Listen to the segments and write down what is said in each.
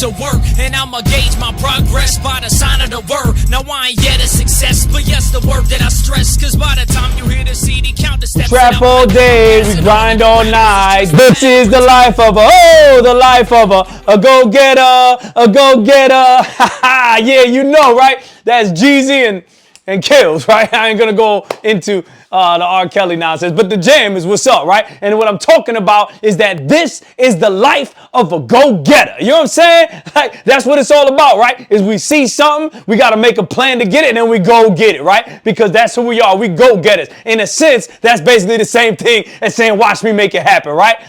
to work, and I'ma gauge my progress by the sign of the word. Now I ain't yet a success, but yes, the word that I stress, cause by the time you hear the CD, count the steps. Trap all day, we grind all night. This is the life of the life of a go-getter, a go-getter. Yeah, you know, right? That's Jeezy and Kills, right? I ain't gonna go into the R. Kelly nonsense, but the jam is what's up, right? And what I'm talking about is that this is the life of a go-getter. You know what I'm saying? Like, that's what it's all about, right? Is we see something, we gotta make a plan to get it, and then we go get it, right? Because that's who we are. We go-getters. In a sense, that's basically the same thing as saying, watch me make it happen, right?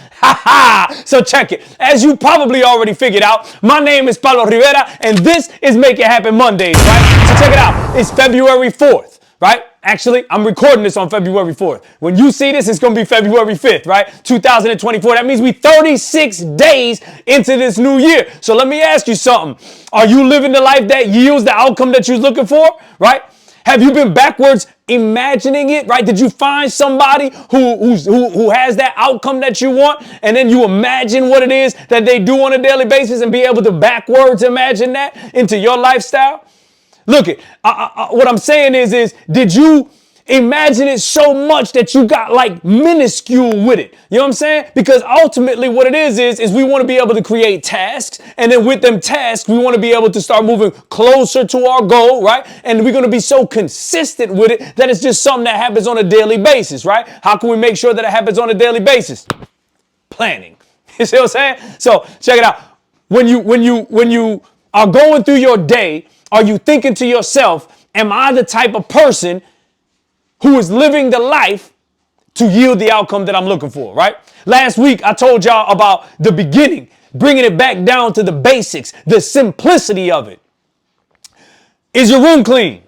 So check it. As you probably already figured out, my name is Paulo Rivera, and this is Make It Happen Mondays, right? So check it out. It's February 4th, right? Actually, I'm recording this on February 4th. When you see this, it's going to be February 5th, right? 2024. That means we 36 days into this new year. So let me ask you something. Are you living the life that yields the outcome that you're looking for, right? Have you been backwards imagining it, right? Did you find somebody who has that outcome that you want, and then you imagine what it is that they do on a daily basis and be able to backwards imagine that into your lifestyle? Look, what I'm saying is did you imagine it so much that you got like minuscule with it? You know what I'm saying? Because ultimately what it is we want to be able to create tasks. And then with them tasks, we want to be able to start moving closer to our goal, right? And we're going to be so consistent with it that it's just something that happens on a daily basis, right? How can we make sure that it happens on a daily basis? Planning. You see what I'm saying? So check it out. When you are going through your day, are you thinking to yourself, am I the type of person who is living the life to yield the outcome that I'm looking for, right? Last week, I told y'all about the beginning, bringing it back down to the basics, the simplicity of it. Is your room clean?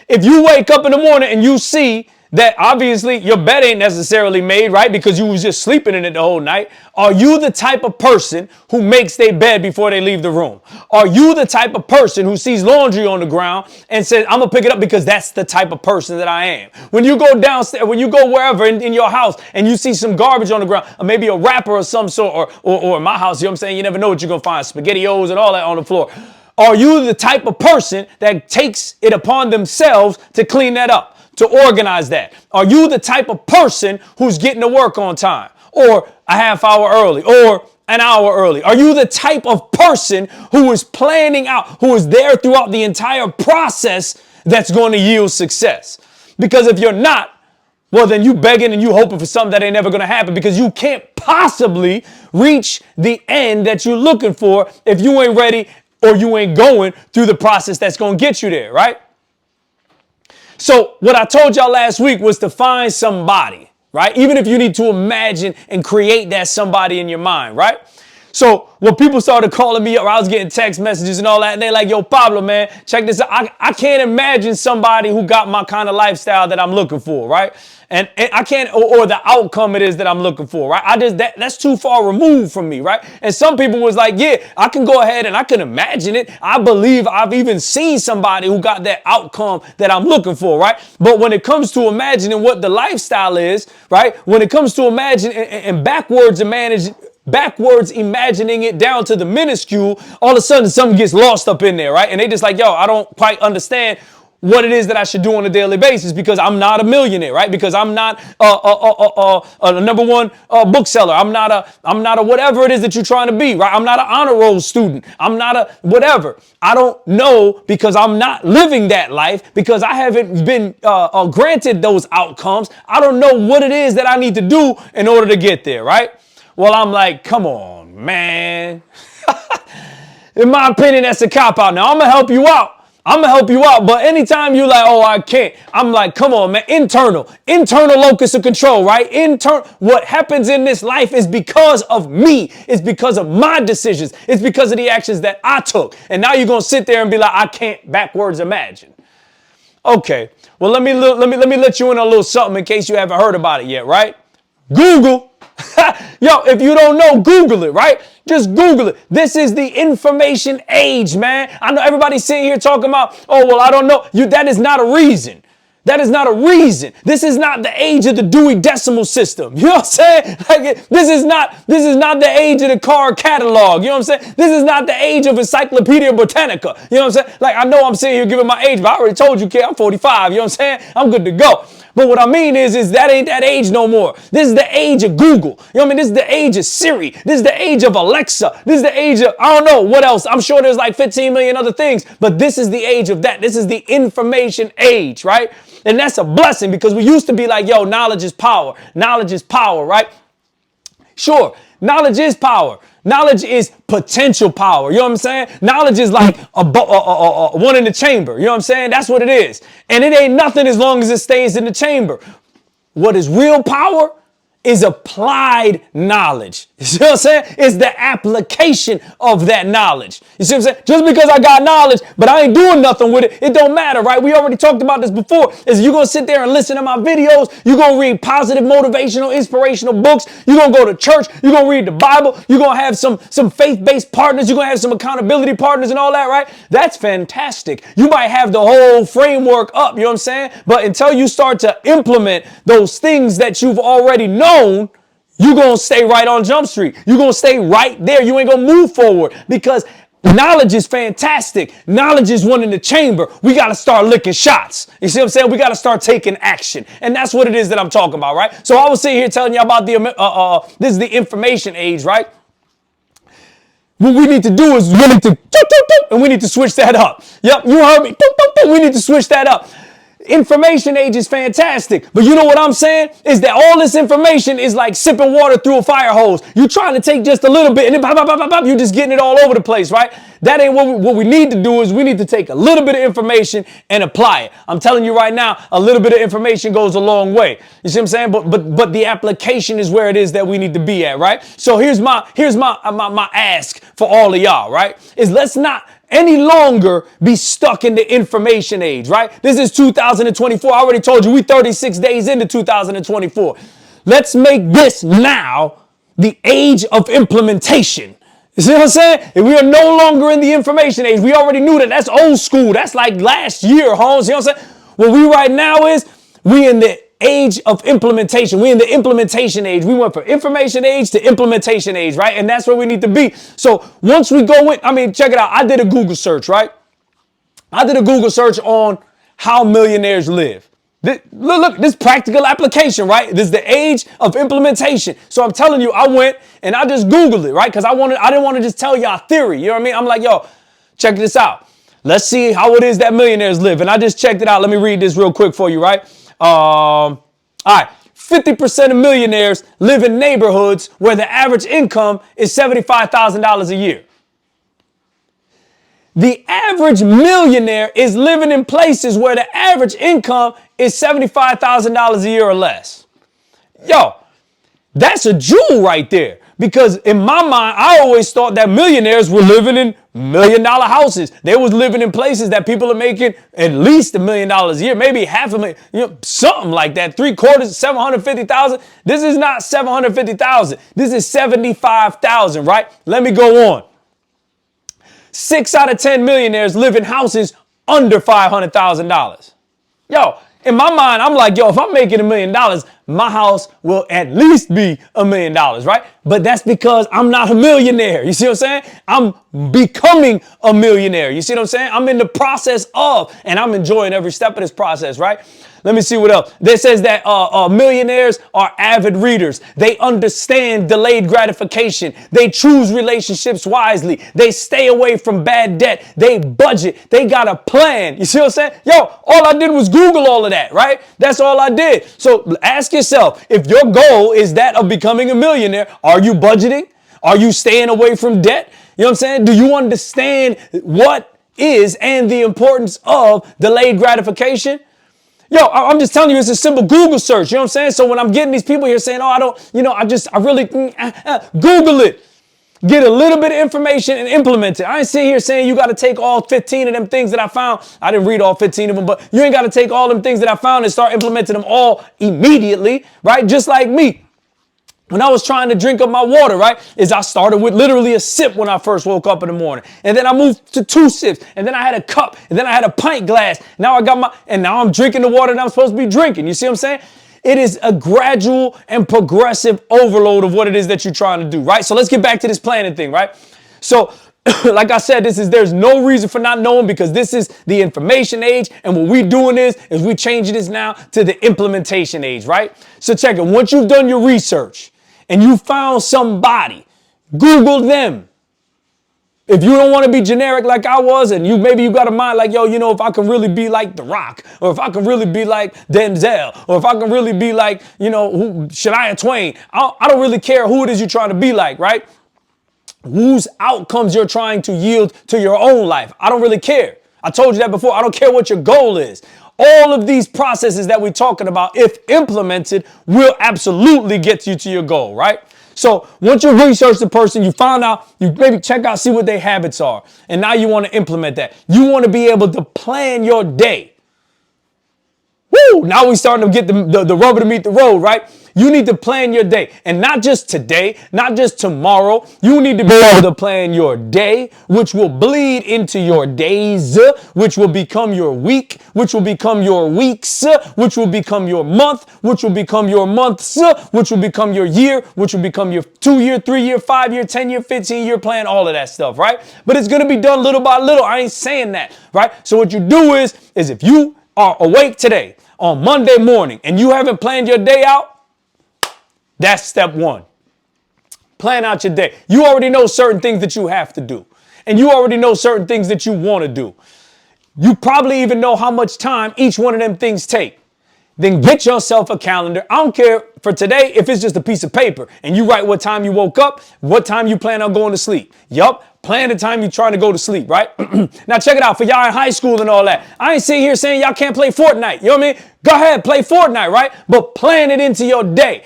If you wake up in the morning and you see that obviously your bed ain't necessarily made, right? Because you was just sleeping in it the whole night. Are you the type of person who makes their bed before they leave the room? Are you the type of person who sees laundry on the ground and says, I'm gonna pick it up because that's the type of person that I am? When you go downstairs, when you go wherever in your house and you see some garbage on the ground, or maybe a wrapper or some sort, or in my house, you know what I'm saying? You never know what you're gonna find, SpaghettiOs and all that on the floor. Are you the type of person that takes it upon themselves to clean that up, to organize that? Are you the type of person who's getting to work on time, or a half hour early, or an hour early? Are you the type of person who is planning out, who is there throughout the entire process that's going to yield success? Because if you're not, well, then you begging and you hoping for something that ain't never going to happen, because you can't possibly reach the end that you're looking for if you ain't ready or you ain't going through the process that's going to get you there, right? So what I told y'all last week was to find somebody, right? Even if you need to imagine and create that somebody in your mind, right? So when people started calling me up, I was getting text messages and all that, and they're like, yo, Pablo, man, check this out. I can't imagine somebody who got my kind of lifestyle that I'm looking for, right? And I can't, or the outcome it is that I'm looking for, right? That's too far removed from me, right? And some people was like, yeah, I can go ahead and I can imagine it. I believe I've even seen somebody who got that outcome that I'm looking for, right? But when it comes to imagining what the lifestyle is, right? When it comes to imagine and backwards imagining it down to the minuscule, all of a sudden something gets lost up in there, right? And they just like, yo, I don't quite understand what it is that I should do on a daily basis, because I'm not a millionaire, right? Because I'm not a number one bookseller. I'm not a whatever it is that you're trying to be, right? I'm not an honor roll student. I'm not a whatever. I don't know, because I'm not living that life, because I haven't been granted those outcomes. I don't know what it is that I need to do in order to get there, right? Well, I'm like, come on, man. In my opinion, that's a cop-out. Now, I'm going to help you out. But anytime you like, oh, I can't, I'm like, come on, man. Internal locus of control, right? What happens in this life is because of me. It's because of my decisions. It's because of the actions that I took. And now you're going to sit there and be like, I can't backwards imagine. Okay, well, let me let you in a little something in case you haven't heard about it yet, right? Google. Yo, if you don't know, Google it, right? Just Google it. This is the information age, man. I know everybody's sitting here talking about, oh, well, I don't know. That is not a reason. That is not a reason. This is not the age of the Dewey Decimal System. You know what I'm saying? Like, this is not the age of the car catalog. You know what I'm saying? This is not the age of Encyclopedia Britannica. You know what I'm saying? Like, I know I'm sitting here giving my age, but I already told you, kid, I'm 45. You know what I'm saying? I'm good to go. But what I mean is that ain't that age no more. This is the age of Google. You know what I mean? This is the age of Siri. This is the age of Alexa. This is the age of, I don't know what else. I'm sure there's like 15 million other things, but this is the age of that. This is the information age, right? And that's a blessing, because we used to be like, yo, knowledge is power. Knowledge is power, right? Sure, knowledge is power. Knowledge is potential power. You know what I'm saying? Knowledge is like a one in the chamber. You know what I'm saying? That's what it is. And it ain't nothing as long as it stays in the chamber. What is real power is applied knowledge. You see what I'm saying? It's the application of that knowledge. You see what I'm saying? Just because I got knowledge, but I ain't doing nothing with it, it don't matter, right? We already talked about this before. Is you're going to sit there and listen to my videos. You're going to read positive, motivational, inspirational books. You're going to go to church. You're going to read the Bible. You're going to have some faith-based partners. You're going to have some accountability partners and all that, right? That's fantastic. You might have the whole framework up, you know what I'm saying? But until you start to implement those things that you've already known, you're going to stay right on Jump Street. You're going to stay right there. You ain't going to move forward, because knowledge is fantastic. Knowledge is one in the chamber. We got to start licking shots. You see what I'm saying? We got to start taking action. And that's what it is that I'm talking about, right? So I was sitting here telling you about this is the information age, right? What we need to do is we need to, and we need to switch that up. Yep, you heard me. We need to switch that up. Information age is fantastic, but you know what I'm saying is that all this information is like sipping water through a fire hose. You trying to take just a little bit and then pop, you're just getting it all over the place, right? That ain't what we need to do. Is we need to take a little bit of information and apply it. I'm telling you right now, a little bit of information goes a long way. You see what I'm saying? But the application is where it is that we need to be at, right? So here's my ask for all of y'all, right? Is let's not any longer be stuck in the information age, right? This is 2024. I already told you we 36 days into 2024. Let's make this now the age of implementation. You see what I'm saying? If we are no longer in the information age. We already knew that. That's old school. That's like last year, Holmes. You know what I'm saying? What we right now is we in the age of implementation. We in the implementation age. We went from information age to implementation age, right? And that's where we need to be. So once we go in, I mean, check it out. I did a Google search, right? I did a Google search on how millionaires live. Look, this practical application, right? This is the age of implementation. So I'm telling you, I went and I just Googled it, right? Because I didn't want to just tell y'all theory. You know what I mean? I'm like, yo, check this out. Let's see how it is that millionaires live. And I just checked it out. Let me read this real quick for you, right? All right. 50% of millionaires live in neighborhoods where the average income is $75,000 a year. The average millionaire is living in places where the average income is $75,000 a year or less. Yo, that's a jewel right there. Because in my mind, I always thought that millionaires were living in $1 million houses. They was living in places that people are making at least $1 million a year, maybe $500,000, you know, something like that. 3/4, 750,000. This is not 750,000. This is 75,000, right? Let me go on. 6 out of 10 millionaires live in houses under $500,000. Yo, in my mind, I'm like, yo, if I'm making $1 million, my house will at least be $1 million, right? But that's because I'm not a millionaire. You see what I'm saying? I'm becoming a millionaire. You see what I'm saying? I'm in the process of, and I'm enjoying every step of this process, right? Let me see what else. This says that millionaires are avid readers. They understand delayed gratification. They choose relationships wisely. They stay away from bad debt. They budget. They got a plan. You see what I'm saying? Yo, all I did was Google all of that, right? That's all I did. So ask yourself, if your goal is that of becoming a millionaire, are you budgeting? Are you staying away from debt? You know what I'm saying? Do you understand what is and the importance of delayed gratification? Yo, I'm just telling you, it's a simple Google search. You know what I'm saying? So when I'm getting these people here saying, oh, I don't, you know, I really, Google it. Get a little bit of information and implement it. I ain't sitting here saying you got to take all 15 of them things that I found. I didn't read all 15 of them, but you ain't got to take all them things that I found and start implementing them all immediately, right? Just like me. When I was trying to drink up my water, right, is I started with literally a sip when I first woke up in the morning. And then I moved to 2 sips. And then I had a cup. And then I had a pint glass. Now now I'm drinking the water that I'm supposed to be drinking. You see what I'm saying? It is a gradual and progressive overload of what it is that you're trying to do, right? So let's get back to this planning thing, right? So like I said, there's no reason for not knowing, because this is the information age. And what we doing is we changing this now to the implementation age, right? So check it. Once you've done your research, and you found somebody, Google them. If you don't want to be generic like I was, and maybe you got a mind like, yo, if I can really be like The Rock, or if I can really be like Denzel, or if I can really be like, Shania Twain, I don't really care who it is you're trying to be like, right? Whose outcomes you're trying to yield to your own life. I don't really care. I told you that before. I don't care what your goal is. All of these processes that we're talking about, if implemented, will absolutely get you to your goal, right? So once you research the person, you found out, you maybe check out, see what their habits are. And now you want to implement that. You want to be able to plan your day. Woo! Now we're starting to get the rubber to meet the road, right? You need to plan your day, and not just today, not just tomorrow. You need to be able to plan your day, which will bleed into your days, which will become your week, which will become your weeks, which will become your month, which will become your months, which will become your year, which will become your 2-year, 3-year, 5-year, 10-year, 15-year plan, all of that stuff, right? But it's going to be done little by little. I ain't saying that, right? So what you do is if you are awake today on Monday morning and you haven't planned your day out, that's step one. Plan out your day. You already know certain things that you have to do. And you already know certain things that you want to do. You probably even know how much time each one of them things take. Then get yourself a calendar. I don't care for today if it's just a piece of paper and you write what time you woke up, what time you plan on going to sleep. Yup. Plan the time you're trying to go to sleep, right? Now check it out. For y'all in high school and all that, I ain't sitting here saying y'all can't play Fortnite. You know what I mean? Go ahead, play Fortnite, right? But plan it into your day.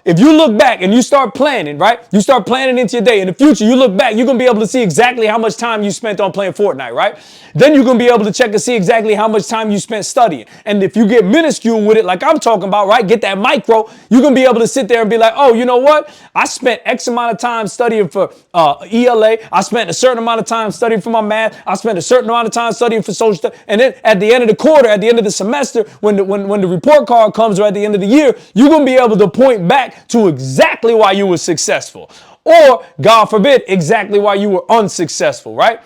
If you look back and you start planning, right? You start planning into your day. In the future, you look back, you're going to be able to see exactly how much time you spent on playing Fortnite, right? Then you're going to be able to check and see exactly how much time you spent studying. And if you get minuscule with it, like I'm talking about, right? Get that micro, you're going to be able to sit there and be like, oh, you know what? I spent X amount of time studying for ELA. I spent a certain amount of time studying for my math. I spent a certain amount of time studying for social studies. And then at the end of the quarter, at the end of the semester, when the report card comes, or at the end of the year, you're going to be able to point back to exactly why you were successful. Or, God forbid, exactly why you were unsuccessful, right?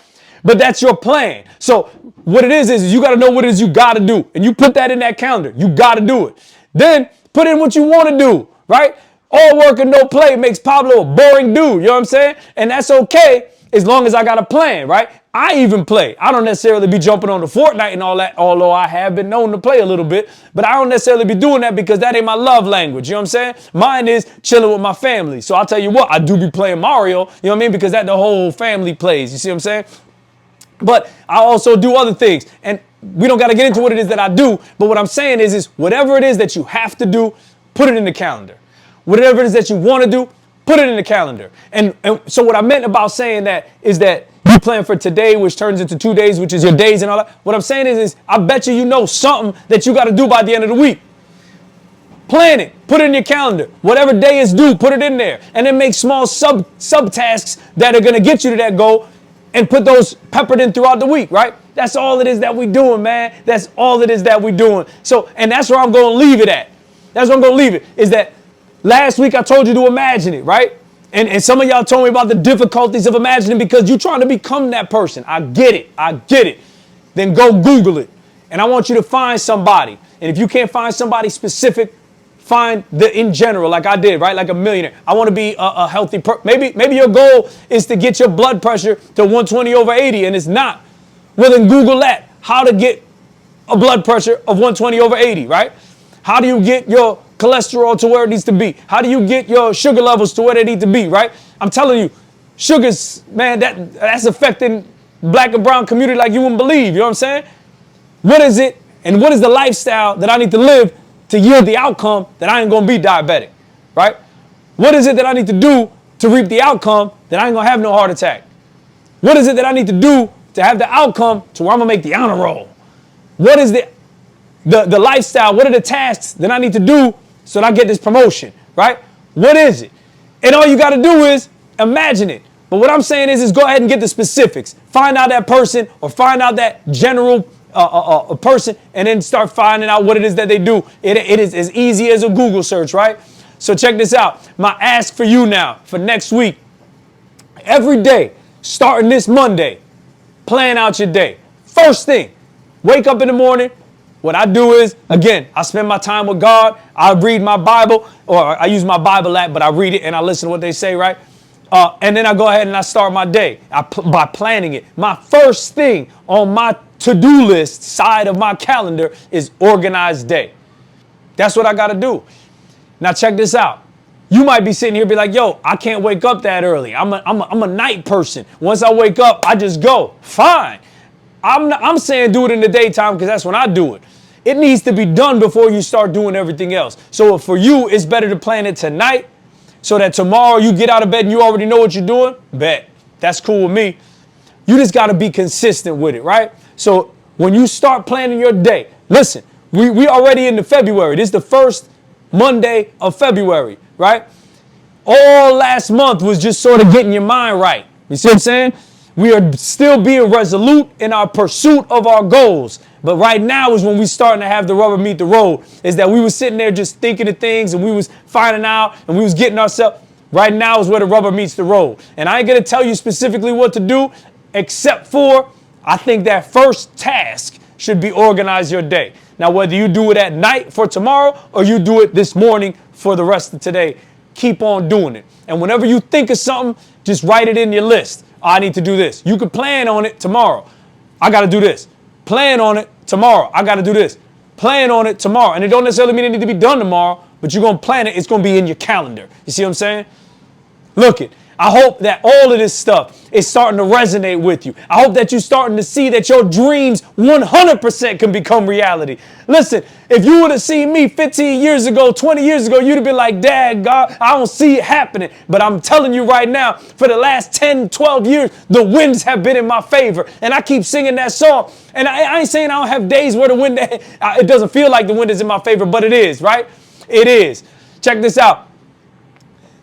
But that's your plan. So what it is you got to know what it is you got to do. And you put that in that calendar. You got to do it. Then put in what you want to do, right? All work and no play makes Pablo a boring dude. You know what I'm saying? And that's okay as long as I got a plan, right? I even play. I don't necessarily be jumping on the Fortnite and all that, although I have been known to play a little bit. But I don't necessarily be doing that because that ain't my love language. You know what I'm saying? Mine is chilling with my family. So I'll tell you what, I do be playing Mario. You know what I mean? Because that the whole family plays. You see what I'm saying? But I also do other things. And we don't got to get into what it is that I do. But what I'm saying is whatever it is that you have to do, put it in the calendar. Whatever it is that you want to do, put it in the calendar. And so what I meant about saying that is that you plan for today, which turns into 2 days, which is your days and all that. What I'm saying is I bet you know something that you got to do by the end of the week. Plan it. Put it in your calendar. Whatever day is due, put it in there. And then make small subtasks that are going to get you to that goal and put those peppered in throughout the week, right? That's all it is that we doing, man. That's all it is that we doing. So, and that's where I'm going to leave it at. That's where I'm going to leave it, is that last week I told you to imagine it, right? And some of y'all told me about the difficulties of imagining because you're trying to become that person. I get it. Then go Google it. And I want you to find somebody. And if you can't find somebody specific, find the in general, like I did, right? Like a millionaire. I want to be a healthy person. Maybe your goal is to get your blood pressure to 120/80 and it's not. Well, then Google that. How to get a blood pressure of 120/80, right? How do you get your cholesterol to where it needs to be? How do you get your sugar levels to where they need to be, right? I'm telling you, sugars, man, that's affecting black and brown community like you wouldn't believe. You know what I'm saying? What is it and what is the lifestyle that I need to live to yield the outcome that I ain't going to be diabetic, right? What is it that I need to do to reap the outcome that I ain't going to have no heart attack? What is it that I need to do to have the outcome to where I'm going to make the honor roll? What is the lifestyle? What are the tasks that I need to do so that I get this promotion, right? What is it? And all you got to do is imagine it. But what I'm saying is go ahead and get the specifics. Find out that person or find out that general person and then start finding out what it is that they do. It is as easy as a Google search, right? So check this out. My ask for you now for next week. Every day, starting this Monday, plan out your day. First thing, wake up in the morning. What I do is, again, I spend my time with God. I read my Bible, or I use my Bible app, but I read it and I listen to what they say, right? And then I go ahead and I start my day by planning it. My first thing on my to-do list side of my calendar is organized day. That's what I got to do. Now check this out. You might be sitting here and be like, yo, I can't wake up that early. I'm a night person. Once I wake up, I just go. Fine. I'm saying do it in the daytime because that's when I do it. It needs to be done before you start doing everything else. So for you, it's better to plan it tonight so that tomorrow you get out of bed and you already know what you're doing. Bet. That's cool with me. You just got to be consistent with it, right? So when you start planning your day, listen, we already into February. This is the first Monday of February, right? All last month was just sort of getting your mind right. You see what I'm saying? We are still being resolute in our pursuit of our goals. But right now is when we starting to have the rubber meet the road. Is that we was sitting there just thinking of things and we was finding out and we was getting ourselves. Right now is where the rubber meets the road. And I ain't going to tell you specifically what to do, except for I think that first task should be organize your day. Now, whether you do it at night for tomorrow or you do it this morning for the rest of today, keep on doing it. And whenever you think of something, just write it in your list. I need to do this. You could plan on it tomorrow. I got to do this. Plan on it tomorrow. I got to do this. Plan on it tomorrow. And it don't necessarily mean it need to be done tomorrow, but you're going to plan it. It's going to be in your calendar. You see what I'm saying? Look it. I hope that all of this stuff is starting to resonate with you. I hope that you're starting to see that your dreams 100% can become reality. Listen, if you would have seen me 15 years ago, 20 years ago, you'd have been like, Dad, God, I don't see it happening. But I'm telling you right now, for the last 10, 12 years, the winds have been in my favor. And I keep singing that song. And I ain't saying I don't have days where the wind, it doesn't feel like the wind is in my favor, but it is, right? It is. Check this out.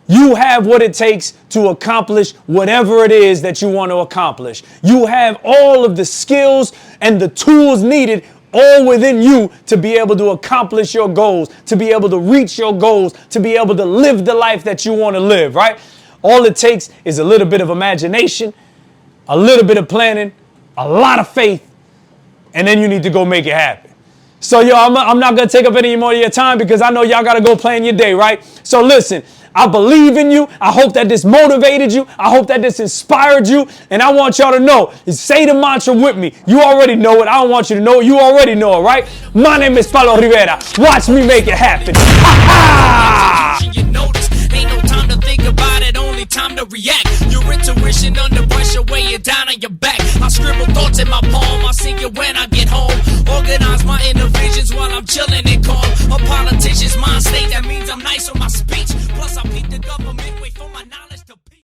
You have what it takes to accomplish whatever it is that you want to accomplish. You have all of the skills and the tools needed all within you to be able to accomplish your goals, to be able to reach your goals, to be able to live the life that you want to live, right? All it takes is a little bit of imagination, a little bit of planning, a lot of faith, and then you need to go make it happen. So, yo, I'm not going to take up any more of your time because I know y'all got to go plan your day, right? So, listen. I believe in you. I hope that this motivated you. I hope that this inspired you. And I want y'all to know, say the mantra with me. You already know it. I don't want you to know it. You already know it, right? My name is Paulo Rivera. Watch me make it happen. Ha ha! You notice, ain't no time to think about it, only time to react. Your intuition under pressure, weigh it down on your back. I scribble thoughts in my palm. I sing it when I get home. Organize my inner